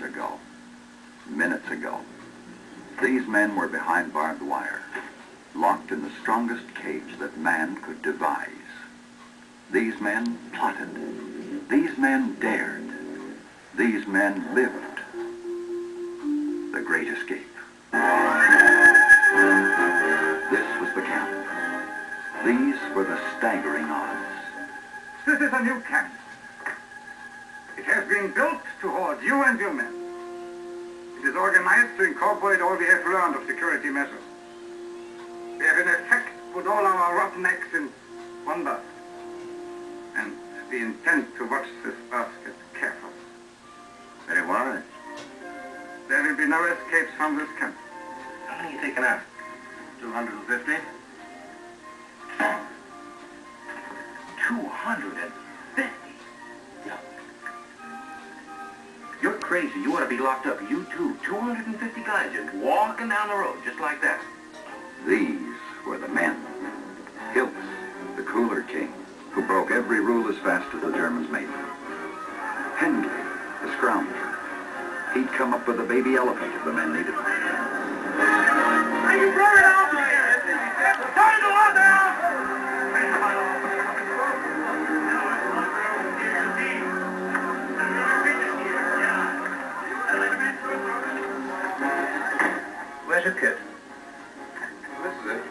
ago, minutes ago, these men were behind barbed wire, locked in the strongest cage that man could devise. These men plotted. These men dared. These men lived. The Great Escape. This was the camp. These were the staggering odds. This is a new camp. It has been built to hold you and your men. It is organized to incorporate all we have learned of security measures. We have in effect put all our roughnecks in one basket. And we intend to watch this basket carefully. Very wise. There will be no escapes from this camp. How many are you taking out? 250? 250? Yeah. You're crazy. You ought to be locked up. You too. 250 guys just walking down the road just like that. These were the men. Hilts, the Cooler King, who broke every rule as fast as the Germans made them. Hendley, the Scrounger. He'd come up with a baby elephant if the men needed one. Are you blowing off here? Turn the water out! Where's your kit? This is it.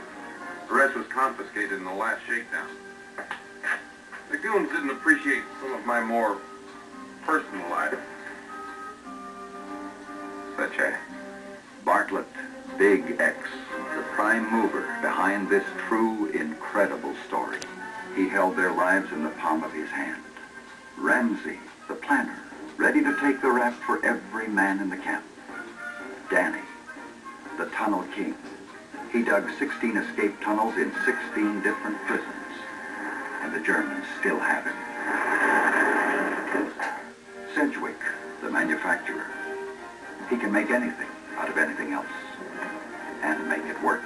The rest was confiscated in the last shakedown. The goons didn't appreciate some of my more personal items. Such as Bartlett, Big X, the prime mover behind this true, incredible story. He held their lives in the palm of his hand. Ramsey, the planner, ready to take the rap for every man in the camp. Danny, the Tunnel King. He dug 16 escape tunnels in 16 different prisons. And the Germans still have him. Sedgwick, the manufacturer. He can make anything out of anything else. And make it work.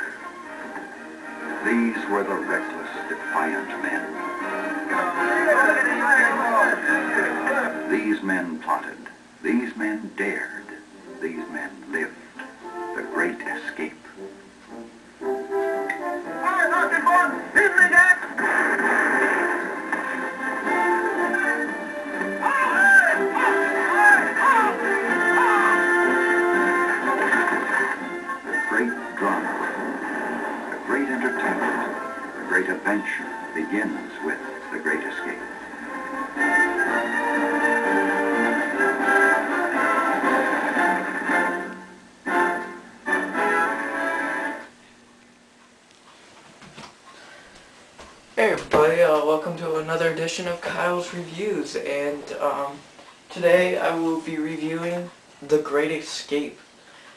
These were the reckless, defiant men. These men plotted. These men dared. These men lived. The Great Escape. Great adventure begins with The Great Escape. Hey everybody, welcome to another edition of Kyle's Reviews, and today I will be reviewing The Great Escape,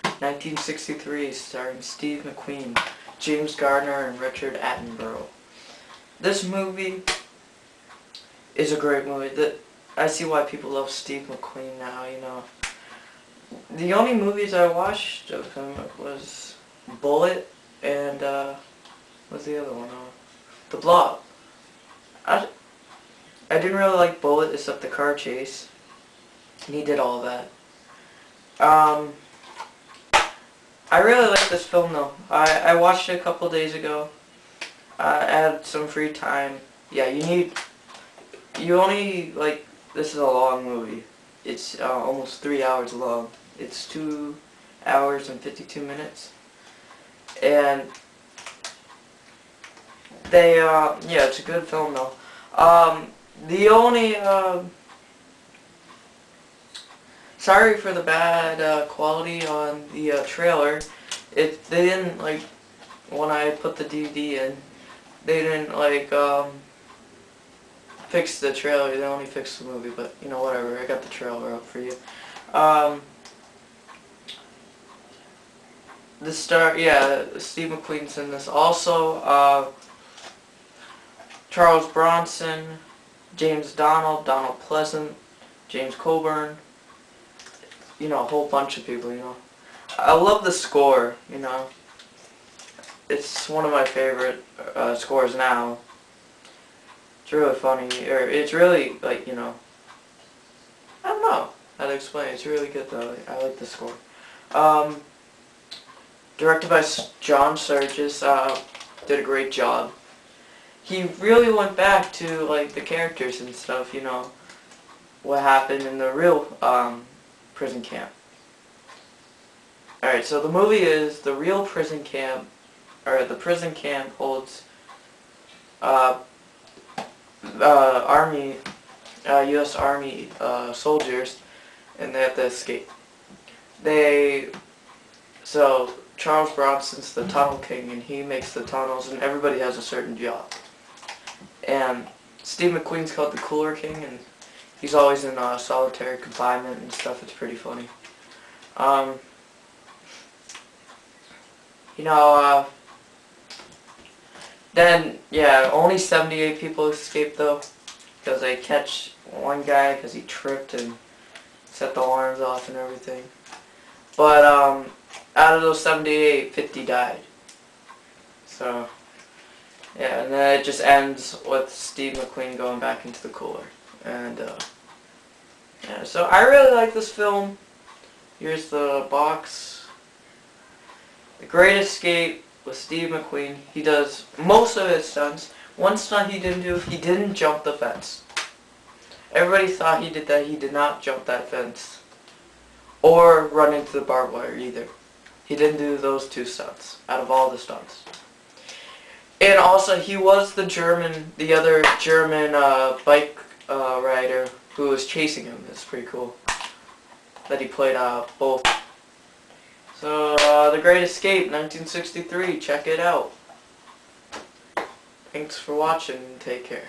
1963, starring Steve McQueen, James Garner, and Richard Attenborough. This movie is a great movie. I see why people love Steve McQueen now, you know. The only movies I watched of him was Bullet and, what's the other one? The Blob. I didn't really like Bullet except the car chase. And he did all that. I really like this film though. I watched it a couple days ago. I had some free time. Yeah, you only, like, this is a long movie. It's almost 3 hours long. It's 2 hours and 52 minutes. And yeah, it's a good film though. The only, sorry for the bad quality on the trailer. They didn't, like, when I put the DVD in, they didn't, like, fix the trailer. They only fixed the movie, but, you know, whatever. I got the trailer up for you. Yeah, Steve McQueen's in this. Also, Charles Bronson, James Donald Pleasant, James Coburn, you know, a whole bunch of people, you know. I love the score, you know. It's one of my favorite scores now. It's really funny, or it's really, like, you know, I don't know. how to explain it. It's really good though. I like the score. Directed by John Sturges, did a great job. He really went back to like the characters and stuff, you know, what happened in the real prison camp. Alright, so the movie is the real prison camp, or the prison camp holds U.S. Army soldiers, and they have to escape. So Charles Bronson's the tunnel king, and he makes the tunnels, and everybody has a certain job. And Steve McQueen's called the Cooler King, and he's always in solitary confinement and stuff. It's pretty funny. You know, then, yeah, only 78 people escaped though, because they catch one guy because he tripped and set the alarms off and everything. But, out of those 78, 50 died. So, yeah, and then it just ends with Steve McQueen going back into the cooler. And, yeah, so I really like this film. Here's the box. The Great Escape with Steve McQueen. He does most of his stunts. One stunt he didn't do, he didn't jump the fence. Everybody thought he did that. He did not jump that fence. Or run into the barbed wire either. He didn't do those two stunts out of all the stunts. And also, he was the other German bike rider who was chasing him. It's pretty cool that he played both. So, The Great Escape, 1963. Check it out. Thanks for watching. Take care.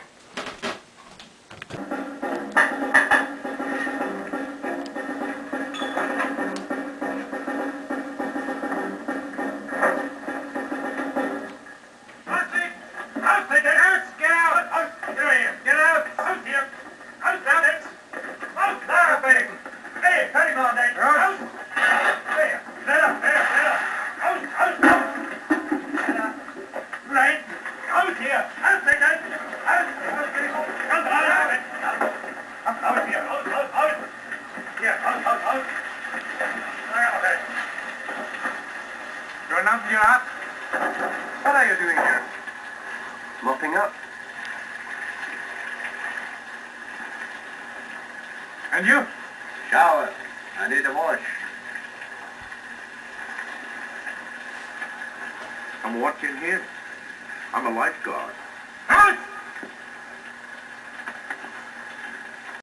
What are you doing here? Mopping up. And you? Shower. I need a wash. I'm watching here. I'm a lifeguard.